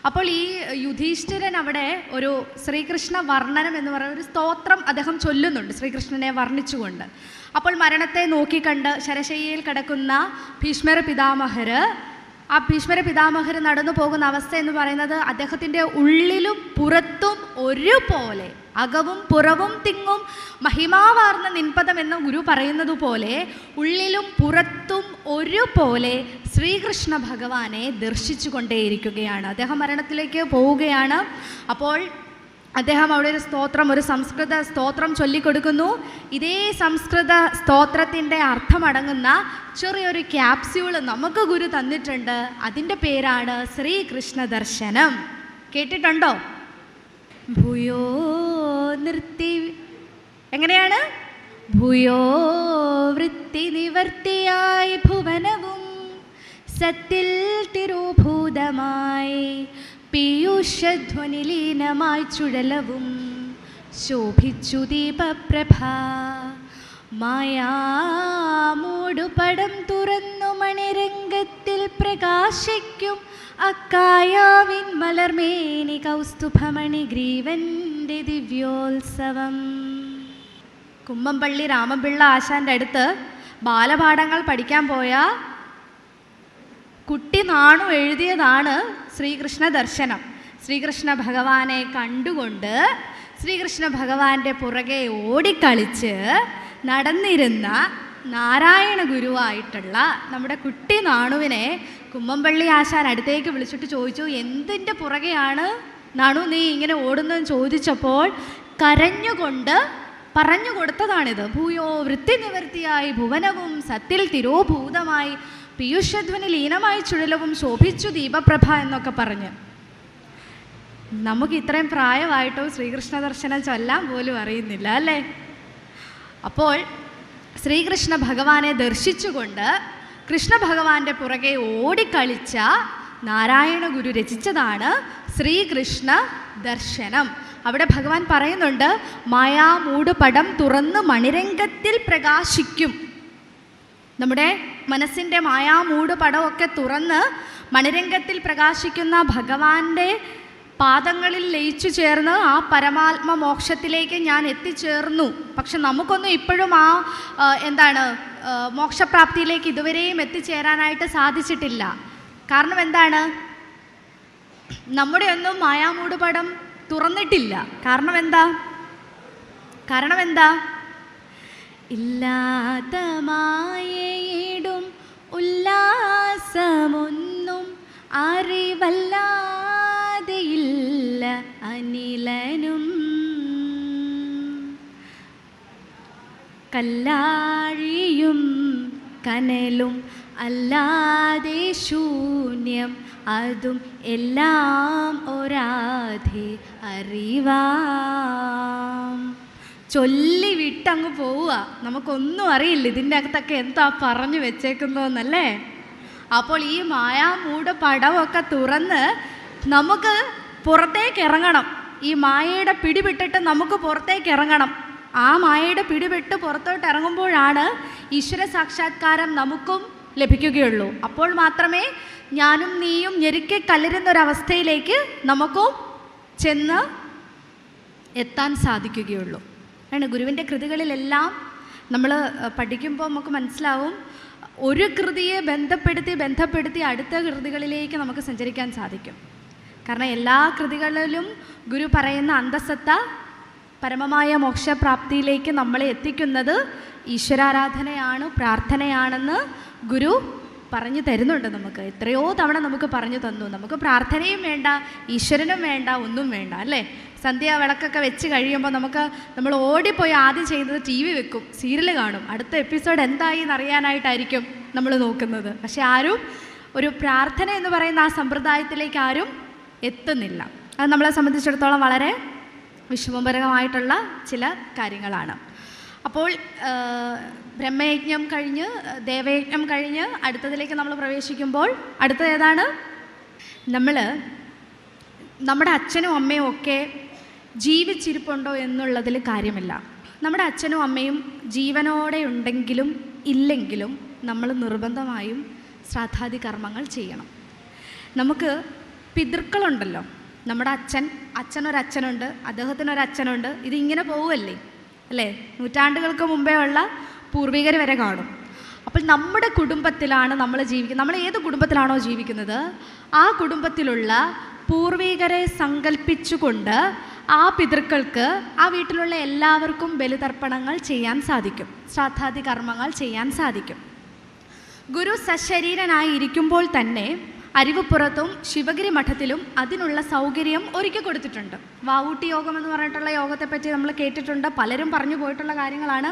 അപ്പോൾ ഈ യുധിഷ്ഠിരൻ അവിടെ ഒരു ശ്രീകൃഷ്ണ വർണ്ണനം എന്ന് പറയുന്ന ഒരു സ്തോത്രം അദ്ദേഹം ചൊല്ലുന്നുണ്ട്, ശ്രീകൃഷ്ണനെ വർണ്ണിച്ചുകൊണ്ട്. അപ്പോൾ മരണത്തെ നോക്കിക്കണ്ട് ശരശയ്യയിൽ കിടക്കുന്ന ഭീഷ്മര പിതാമഹർ നടന്നു പോകുന്ന അവസ്ഥ എന്ന് പറയുന്നത് അദ്ദേഹത്തിൻ്റെ ഉള്ളിലും പുറത്തും ഒരുപോലെ, അകവും പുറവും തിങ്ങും മഹിമാവാർന്ന നിൻപദം എന്ന ഗുരു പറയുന്നത് പോലെ ഉള്ളിലും പുറത്തും ഒരുപോലെ ശ്രീകൃഷ്ണ ഭഗവാനെ ദർശിച്ചു കൊണ്ടേയിരിക്കുകയാണ്. അദ്ദേഹം മരണത്തിലേക്ക് പോവുകയാണ്. അപ്പോൾ അദ്ദേഹം അവിടെ ഒരു സംസ്കൃത സ്തോത്രം ചൊല്ലിക്കൊടുക്കുന്നു. ഇതേ സംസ്കൃത സ്തോത്രത്തിൻ്റെ അർത്ഥമടങ്ങുന്ന ചെറിയൊരു ക്യാപ്സ്യൂള് നമുക്ക് ഗുരു തന്നിട്ടുണ്ട്. അതിൻ്റെ പേരാണ് ശ്രീകൃഷ്ണ ദർശനം. കേട്ടിട്ടുണ്ടോ? ഭൂയോ നൃത്തി, എങ്ങനെയാണ്? ഭൂയോ വൃത്തി നിവർത്തിയായി ഭുവനവും സത്തിൽ തിരുഭൂതമായി പീയൂഷധ്വനിലീനമായി ചുഴലവും ശോഭിച്ചു ദീപപ്രഭ. മായാമൂടുപടം തുറന്നു മണിരംഗത്തിൽ പ്രകാശിക്കും അക്കായാവിൻ മലർമേനി കൗസ്തുഭമണി ഗ്രീവന്റെ ദിവ്യോത്സവം. കുമ്മമ്പള്ളി രാമപിള്ള ആശാൻ്റെ അടുത്ത് ബാലപാഠങ്ങൾ പഠിക്കാൻ പോയ കുട്ടി നാണു എഴുതിയതാണ് ശ്രീകൃഷ്ണ ദർശനം. ശ്രീകൃഷ്ണ ഭഗവാനെ കണ്ടുകൊണ്ട് ശ്രീകൃഷ്ണ ഭഗവാന്റെ പുറകെ ഓടിക്കളിച്ച് നടന്നിരുന്ന നാരായണ ഗുരുവായിട്ടുള്ള നമ്മുടെ കുട്ടി നാണുവിനെ കുമ്മമ്പള്ളി ആശാൻ അടുത്തേക്ക് വിളിച്ചിട്ട് ചോദിച്ചു, എന്തിൻ്റെ പുറകെയാണ് നാണു നീ ഇങ്ങനെ ഓടുന്നതെന്ന് ചോദിച്ചപ്പോൾ കരഞ്ഞുകൊണ്ട് പറഞ്ഞു കൊടുത്തതാണിത്. ഭൂയോ വൃത്തി നിവർത്തിയായി ഭുവനവും സത്തിൽ തിരോഭൂതമായി പീയൂഷധ്വനി ലീനമായി ചുഴലവും ശോഭിച്ചു ദീപപ്രഭ എന്നൊക്കെ പറഞ്ഞ്. നമുക്ക് ഇത്രയും പ്രായമായിട്ടോ ശ്രീകൃഷ്ണ ദർശനം ചൊല്ലാൻ പോലും അറിയുന്നില്ല അല്ലേ? അപ്പോൾ ശ്രീകൃഷ്ണ ഭഗവാനെ ദർശിച്ചുകൊണ്ട് കൃഷ്ണ ഭഗവാന്റെ പുറകെ ഓടിക്കളിച്ച നാരായണ ഗുരു രചിച്ചതാണ് ശ്രീകൃഷ്ണ ദർശനം. അവിടെ ഭഗവാൻ പറയുന്നുണ്ട്, മായാമൂട് പടം തുറന്ന് മണിരംഗത്തിൽ പ്രകാശിക്കും. നമ്മുടെ മനസ്സിൻ്റെ മായാമൂട് പടമൊക്കെ തുറന്ന് മണിരംഗത്തിൽ പ്രകാശിക്കുന്ന ഭഗവാന്റെ പാദങ്ങളിൽ ലയിച്ചു ചേർന്ന് ആ പരമാത്മ മോക്ഷത്തിലേക്ക് ഞാൻ എത്തിച്ചേർന്നു. പക്ഷെ നമുക്കൊന്നും ഇപ്പോഴും മോക്ഷപ്രാപ്തിയിലേക്ക് ഇതുവരെയും എത്തിച്ചേരാനായിട്ട് സാധിച്ചിട്ടില്ല. കാരണം എന്താണ്? നമ്മുടെ ഒന്നും മായാമൂട് പടം തുറന്നിട്ടില്ല. കാരണം എന്താ? ഇല്ലാത്ത മായയിടും ഉല്ലാസമൊന്നും അറിവല്ലാതെയില്ല അനിലനും. കല്ലാഴിയും കനലും അല്ലാതെ ശൂന്യം, അതും എല്ലാം ഒരാധി അറിവാം. ചൊല്ലി വിട്ടങ്ങ് പോവുക. നമുക്കൊന്നും അറിയില്ല ഇതിൻ്റെ അകത്തൊക്കെ എന്താ പറഞ്ഞു വെച്ചേക്കുന്നതെന്നല്ലേ. അപ്പോൾ ഈ മായാമൂട് പടമൊക്കെ തുറന്ന് നമുക്ക് പുറത്തേക്ക് ഇറങ്ങണം. ഈ മായയുടെ പിടിവിട്ടിട്ട് നമുക്ക് പുറത്തേക്ക് ഇറങ്ങണം. ആ മായയുടെ പിടിവിട്ട് പുറത്തോട്ട് ഇറങ്ങുമ്പോഴാണ് ഈശ്വര സാക്ഷാത്കാരം നമുക്കും ലഭിക്കുകയുള്ളൂ. അപ്പോൾ മാത്രമേ ഞാനും നീയും ഞെരുക്കി കലരുന്നൊരവസ്ഥയിലേക്ക് നമുക്കും ചെന്ന് എത്താൻ സാധിക്കുകയുള്ളൂ. ആണ് ഗുരുവിൻ്റെ കൃതികളിലെല്ലാം നമ്മൾ പഠിക്കുമ്പോൾ നമുക്ക് മനസ്സിലാവും, ഒരു കൃതിയെ ബന്ധപ്പെടുത്തി അടുത്ത കൃതികളിലേക്ക് നമുക്ക് സഞ്ചരിക്കാൻ സാധിക്കും. കാരണം എല്ലാ കൃതികളിലും ഗുരു പറയുന്ന അന്തസത്ത പരമമായ മോക്ഷപ്രാപ്തിയിലേക്ക് നമ്മളെ എത്തിക്കുന്നത് ഈശ്വരാരാധനയാണ്, പ്രാർത്ഥനയാണെന്ന് ഗുരു പറഞ്ഞു തരുന്നുണ്ട്. നമുക്ക് എത്രയോ തവണ നമുക്ക് പറഞ്ഞു തന്നു. നമുക്ക് പ്രാർത്ഥനയും വേണ്ട, ഈശ്വരനും വേണ്ട, ഒന്നും വേണ്ട അല്ലേ? സന്ധ്യ വിളക്കൊക്കെ വെച്ച് കഴിയുമ്പോൾ നമ്മൾ ഓടിപ്പോയി ആദ്യം ചെയ്യുന്നത് TV വെക്കും, സീരിയൽ കാണും, അടുത്ത എപ്പിസോഡ് എന്തായി എന്നറിയാനായിട്ടായിരിക്കും നമ്മൾ നോക്കുന്നത്. പക്ഷെ ആരും ഒരു പ്രാർത്ഥന എന്ന് പറയുന്ന ആ സമ്പ്രദായത്തിലേക്ക് ആരും എത്തുന്നില്ല. അത് നമ്മളെ സംബന്ധിച്ചിടത്തോളം വളരെ വിഷമകരമായിട്ടുള്ള ചില കാര്യങ്ങളാണ്. അപ്പോൾ ബ്രഹ്മയജ്ഞം കഴിഞ്ഞ് ദേവയജ്ഞം കഴിഞ്ഞ് അടുത്തതിലേക്ക് നമ്മൾ പ്രവേശിക്കുമ്പോൾ അടുത്തത് ഏതാണ്? നമ്മുടെ അച്ഛനും അമ്മയും ഒക്കെ ജീവിച്ചിരിപ്പുണ്ടോ എന്നുള്ളതിൽ കാര്യമില്ല. നമ്മുടെ അച്ഛനും അമ്മയും ജീവനോടെ ഉണ്ടെങ്കിലും ഇല്ലെങ്കിലും നമ്മൾ നിർബന്ധമായും ശ്രാദ്ധാദി കർമ്മങ്ങൾ ചെയ്യണം. നമുക്ക് പിതൃക്കളുണ്ടല്ലോ, നമ്മുടെ അച്ഛനൊരച്ഛനുണ്ട്, അദ്ദേഹത്തിനൊരച്ഛനുണ്ട്, ഇതിങ്ങനെ പോവുമല്ലേ അല്ലേ? നൂറ്റാണ്ടുകൾക്ക് മുമ്പേ ഉള്ള പൂർവികർ വരെ കാണും. അപ്പോൾ നമ്മുടെ കുടുംബത്തിലാണ് നമ്മൾ ജീവിക്കുന്നത്. നമ്മൾ ഏത് കുടുംബത്തിലാണോ ജീവിക്കുന്നത് ആ കുടുംബത്തിലുള്ള പൂർവികരെ സങ്കല്പിച്ചുകൊണ്ട് ആ പിതൃക്കൾക്ക് ആ വീട്ടിലുള്ള എല്ലാവർക്കും ബലിതർപ്പണങ്ങൾ ചെയ്യാൻ സാധിക്കും, ശ്രാദ്ധാദി കർമ്മങ്ങൾ ചെയ്യാൻ സാധിക്കും. ഗുരു സശരീരനായി ഇരിക്കുമ്പോൾ തന്നെ അരുവിപ്പുറത്തും ശിവഗിരി മഠത്തിലും അതിനുള്ള സൗകര്യം ഒരുക്കി കൊടുത്തിട്ടുണ്ട്. വാവൂട്ടി യോഗം എന്ന് പറഞ്ഞിട്ടുള്ള യോഗത്തെപ്പറ്റി നമ്മൾ കേട്ടിട്ടുണ്ട്, പലരും പറഞ്ഞു പോയിട്ടുള്ള കാര്യങ്ങളാണ്.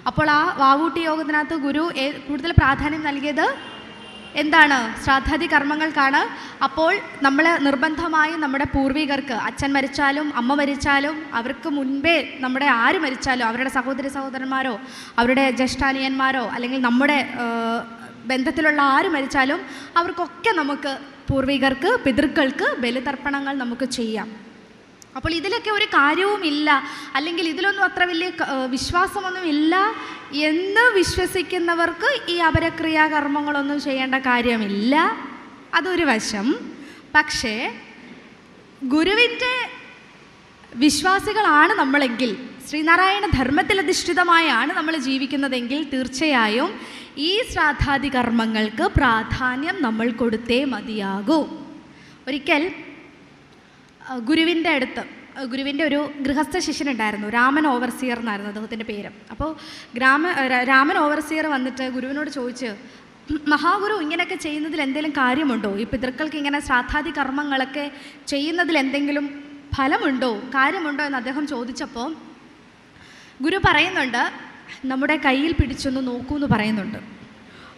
അപ്പോൾ ആ വാവൂട്ടി യോഗത്തിനകത്ത് ഗുരു കൂടുതൽ പ്രാധാന്യം നൽകിയത് എന്താണ്? ശ്രാദ്ധാദി കർമ്മങ്ങൾക്കാണ്. അപ്പോൾ നമ്മൾ നിർബന്ധമായും നമ്മുടെ പൂർവികർക്ക്, അച്ഛൻ മരിച്ചാലും അമ്മ മരിച്ചാലും അവർക്ക് മുൻപേ നമ്മുടെ ആര് മരിച്ചാലും, അവരുടെ സഹോദരന്മാരോ അവരുടെ ജ്യേഷ്ഠാനിയന്മാരോ അല്ലെങ്കിൽ നമ്മുടെ ബന്ധത്തിലുള്ള ആര് മരിച്ചാലും അവർക്കൊക്കെ നമുക്ക് പൂർവികർക്ക് പിതൃക്കൾക്ക് ബലിതർപ്പണങ്ങൾ നമുക്ക് ചെയ്യാം. അപ്പോൾ ഇതിലൊക്കെ ഒരു കാര്യവുമില്ല, അല്ലെങ്കിൽ ഇതിലൊന്നും അത്ര വലിയ വിശ്വാസമൊന്നുമില്ല എന്ന് വിശ്വസിക്കുന്നവർക്ക് ഈ അപരക്രിയാകർമ്മങ്ങളൊന്നും ചെയ്യേണ്ട കാര്യമില്ല. അതൊരു വശം. പക്ഷേ ഗുരുവിൻ്റെ വിശ്വാസികളാണ് നമ്മളെങ്കിൽ, ശ്രീനാരായണ ധർമ്മത്തിലധിഷ്ഠിതമായാണ് നമ്മൾ ജീവിക്കുന്നതെങ്കിൽ തീർച്ചയായും ഈ ശ്രാദ്ധാദി കർമ്മങ്ങൾക്ക് പ്രാധാന്യം നമ്മൾ കൊടുത്തേ മതിയാകൂ. ഒരിക്കൽ ഗുരുവിൻ്റെ ഒരു ഗൃഹസ്ഥ ശിഷ്യനുണ്ടായിരുന്നു, രാമൻ ഓവർസിയർ എന്നായിരുന്നു അദ്ദേഹത്തിൻ്റെ പേര്. അപ്പോൾ രാമൻ ഓവർസിയർ വന്നിട്ട് ഗുരുവിനോട് ചോദിച്ച്, മഹാഗുരു ഇങ്ങനെയൊക്കെ ചെയ്യുന്നതിൽ എന്തെങ്കിലും കാര്യമുണ്ടോ? ഈ പിതൃക്കൾക്ക് ഇങ്ങനെ ശ്രാദ്ധാദി കർമ്മങ്ങളൊക്കെ ചെയ്യുന്നതിൽ എന്തെങ്കിലും ഫലമുണ്ടോ, കാര്യമുണ്ടോ എന്ന് അദ്ദേഹം ചോദിച്ചപ്പോൾ ഗുരു പറയുന്നുണ്ട്, നമ്മുടെ കയ്യിൽ പിടിച്ചൊന്ന് നോക്കൂ എന്ന് പറയുന്നുണ്ട്.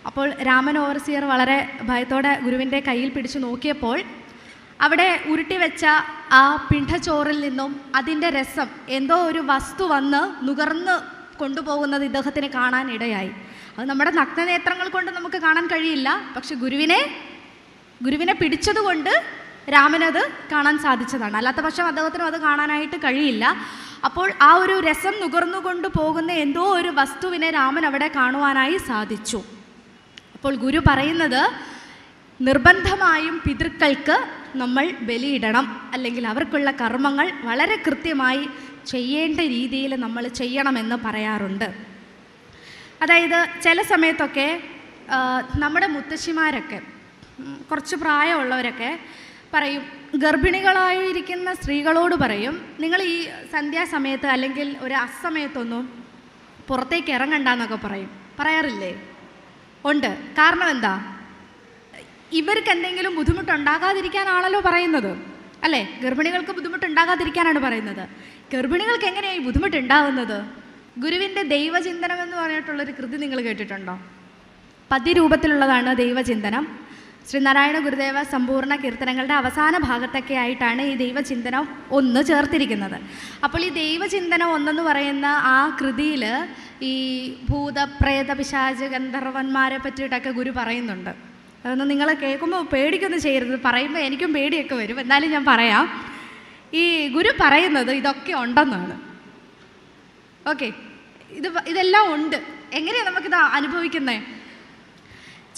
അപ്പോൾ രാമൻ ഓവർസിയർ വളരെ ഭയത്തോടെ ഗുരുവിൻ്റെ കയ്യിൽ പിടിച്ച് നോക്കിയപ്പോൾ അവിടെ ഉരുട്ടി വെച്ച ആ പിണ്ഡച്ചോറിൽ നിന്നും അതിൻ്റെ രസം, എന്തോ ഒരു വസ്തു വന്ന് നുകർന്ന് കൊണ്ടുപോകുന്നത് ഇദ്ദേഹത്തിന് കാണാൻ ഇടയായി. അത് നമ്മുടെ നഗ്നനേത്രങ്ങൾ കൊണ്ട് നമുക്ക് കാണാൻ കഴിയില്ല, പക്ഷെ ഗുരുവിനെ പിടിച്ചതുകൊണ്ട് രാമനത് കാണാൻ സാധിച്ചതാണ്. അല്ലാത്ത പക്ഷം അദ്ദേഹത്തിനും അത് കാണാനായിട്ട് കഴിയില്ല. അപ്പോൾ ആ ഒരു രസം നുകർന്നുകൊണ്ട് പോകുന്ന എന്തോ ഒരു വസ്തുവിനെ രാമൻ അവിടെ കാണുവാനായി സാധിച്ചു. അപ്പോൾ ഗുരു പറയുന്നത്, നിർബന്ധമായും പിതൃക്കൾക്ക് നമ്മൾ ബലിയിടണം, അല്ലെങ്കിൽ അവർക്കുള്ള കർമ്മങ്ങൾ വളരെ കൃത്യമായി ചെയ്യേണ്ട രീതിയിൽ നമ്മൾ ചെയ്യണമെന്ന് പറയാറുണ്ട്. അതായത് ചില സമയത്തൊക്കെ നമ്മുടെ മുത്തശ്ശിമാരൊക്കെ, കുറച്ച് പ്രായമുള്ളവരൊക്കെ പറയും, ഗർഭിണികളായിരിക്കുന്ന സ്ത്രീകളോട് പറയും, നിങ്ങൾ ഈ സന്ധ്യാസമയത്ത് അല്ലെങ്കിൽ ഒരു അസമയത്തൊന്നും പുറത്തേക്ക് ഇറങ്ങണ്ടെന്നൊക്കെ പറയാറില്ലേ? ഉണ്ട്. കാരണം എന്താ? ഇവർക്ക് എന്തെങ്കിലും ബുദ്ധിമുട്ടുണ്ടാകാതിരിക്കാനാണല്ലോ പറയുന്നത്, അല്ലേ? ഗർഭിണികൾക്ക് ബുദ്ധിമുട്ടുണ്ടാകാതിരിക്കാനാണ് പറയുന്നത്. ഗർഭിണികൾക്ക് എങ്ങനെയാണ് ഈ ബുദ്ധിമുട്ടുണ്ടാകുന്നത്? ഗുരുവിൻ്റെ ദൈവചിന്തനം എന്ന് പറഞ്ഞിട്ടുള്ളൊരു കൃതി നിങ്ങൾ കേട്ടിട്ടുണ്ടോ? പദ്യരൂപത്തിലുള്ളതാണ് ദൈവചിന്തനം. ശ്രീനാരായണ ഗുരുദേവ സമ്പൂർണ്ണ കീർത്തനങ്ങളുടെ അവസാന ഭാഗത്തൊക്കെ ആയിട്ടാണ് ഈ ദൈവചിന്തനം 1 ചേർത്തിരിക്കുന്നത്. അപ്പോൾ ഈ ദൈവചിന്തനം 1 പറയുന്ന ആ കൃതിയിൽ ഈ ഭൂതപ്രേത പിശാച് ഗന്ധർവന്മാരെ പറ്റിയിട്ടൊക്കെ ഗുരു പറയുന്നുണ്ട്. അതൊന്നും നിങ്ങൾ കേൾക്കുമ്പോൾ പേടിക്കൊന്നും ചെയ്യരുത്, പറയുമ്പോൾ എനിക്കും പേടിയൊക്കെ വരും, എന്നാലും ഞാൻ പറയാം. ഈ ഗുരു പറയുന്നത് ഇതൊക്കെ ഉണ്ടെന്നാണ്. ഓക്കെ, ഇതെല്ലാം ഉണ്ട്. എങ്ങനെയാണ് നമുക്കിത് അനുഭവിക്കുന്നത്?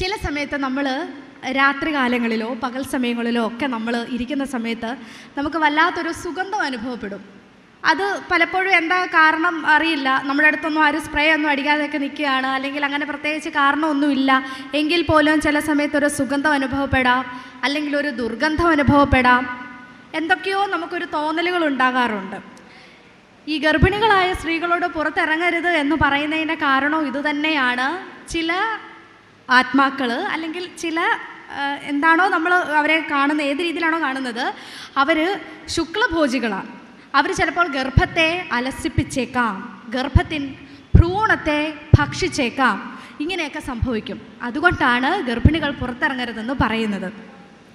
ചില സമയത്ത് നമ്മൾ രാത്രി കാലങ്ങളിലോ പകൽ സമയങ്ങളിലോ ഒക്കെ നമ്മൾ ഇരിക്കുന്ന സമയത്ത് നമുക്ക് വല്ലാത്തൊരു സുഗന്ധം അനുഭവപ്പെടും. അത് പലപ്പോഴും എന്താ കാരണം അറിയില്ല, നമ്മുടെ അടുത്തൊന്നും ആരും സ്പ്രേ ഒന്നും അടിക്കാതെയൊക്കെ നിൽക്കുകയാണ്, അല്ലെങ്കിൽ അങ്ങനെ പ്രത്യേകിച്ച് കാരണമൊന്നുമില്ല എങ്കിൽ പോലും ചില സമയത്ത് ഒരു സുഗന്ധം അനുഭവപ്പെടാം, അല്ലെങ്കിൽ ഒരു ദുർഗന്ധം അനുഭവപ്പെടാം, എന്തൊക്കെയോ നമുക്കൊരു തോന്നലുകൾ ഉണ്ടാകാറുണ്ട്. ഈ ഗർഭിണികളായ സ്ത്രീകളോട് പുറത്തിറങ്ങരുത് എന്ന് പറയുന്നതിൻ്റെ കാരണവും ഇതുതന്നെയാണ്. ചില ആത്മാക്കൾ അല്ലെങ്കിൽ ചില എന്താണോ നമ്മൾ അവരെ കാണുന്നത്, ഏത് രീതിയിലാണോ കാണുന്നത്, അവർ ശുക്ലഭോജികളാണ്. അവർ ചിലപ്പോൾ ഗർഭത്തെ അലസിപ്പിച്ചേക്കാം, ഗർഭത്തിൻ ഭ്രൂണത്തെ ഭക്ഷിച്ചേക്കാം, ഇങ്ങനെയൊക്കെ സംഭവിക്കും. അതുകൊണ്ടാണ് ഗർഭിണികൾ പുറത്തിറങ്ങരുതെന്ന് പറയുന്നത്.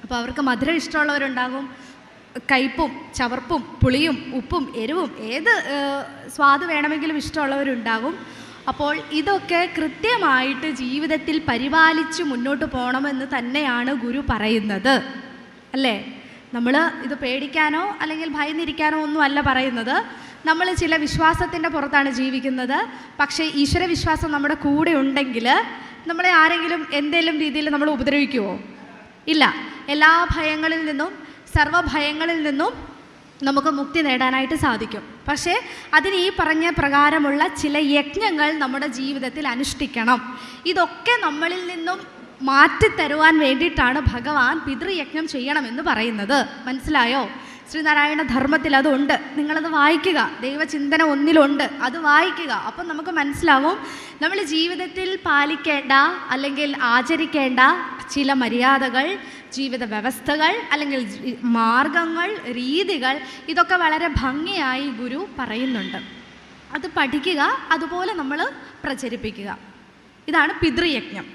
അപ്പോൾ അവർക്ക് മധുരം ഇഷ്ടമുള്ളവരുണ്ടാകും, കയ്പും ചവർപ്പും പുളിയും ഉപ്പും എരിവും ഏത് സ്വാദ് വേണമെങ്കിലും ഇഷ്ടമുള്ളവരുണ്ടാകും. അപ്പോൾ ഇതൊക്കെ കൃത്യമായിട്ട് ജീവിതത്തിൽ പരിപാലിച്ച് മുന്നോട്ട് പോകണമെന്ന് തന്നെയാണ് ഗുരു പറയുന്നത്, അല്ലേ? നമ്മൾ ഇത് പേടിക്കാനോ അല്ലെങ്കിൽ ഭയന്നിരിക്കാനോ ഒന്നും അല്ല പറയുന്നത്. നമ്മൾ ചില വിശ്വാസത്തിൻ്റെ പുറത്താണ് ജീവിക്കുന്നത്. പക്ഷേ ഈശ്വര വിശ്വാസം നമ്മുടെ കൂടെ ഉണ്ടെങ്കിൽ നമ്മളെ ആരെങ്കിലും എന്തെങ്കിലും രീതിയിൽ നമ്മൾ ഉപദ്രവിക്കുമോ? ഇല്ല. എല്ലാ ഭയങ്ങളിൽ നിന്നും സർവ്വഭയങ്ങളിൽ നിന്നും നമുക്ക് മുക്തി നേടാനായിട്ട് സാധിക്കും. പക്ഷേ അതിന് ഈ പറഞ്ഞ പ്രകാരമുള്ള ചില യജ്ഞങ്ങൾ നമ്മുടെ ജീവിതത്തിൽ അനുഷ്ഠിക്കണം. ഇതൊക്കെ നമ്മളിൽ നിന്നും മാറ്റിത്തരുവാൻ വേണ്ടിയിട്ടാണ് ഭഗവാൻ പിതൃയജ്ഞം ചെയ്യണമെന്ന് പറയുന്നത്. മനസ്സിലായോ? ശ്രീനാരായണ ധർമ്മത്തിൽ അതുണ്ട്. നിങ്ങളത് വായിക്കുക. ദൈവചിന്തന 1 അത് വായിക്കുക. അപ്പം നമുക്ക് മനസ്സിലാവും നമ്മൾ ജീവിതത്തിൽ പാലിക്കേണ്ട അല്ലെങ്കിൽ ആചരിക്കേണ്ട ചില മര്യാദകൾ, ജീവിത വ്യവസ്ഥകൾ, അല്ലെങ്കിൽ മാർഗങ്ങൾ, രീതികൾ, ഇതൊക്കെ വളരെ ഭംഗിയായി ഗുരു പറയുന്നുണ്ട്. അത് പഠിക്കുക, അതുപോലെ നമ്മൾ പ്രചരിപ്പിക്കുക. ഇതാണ് പിതൃയജ്ഞം.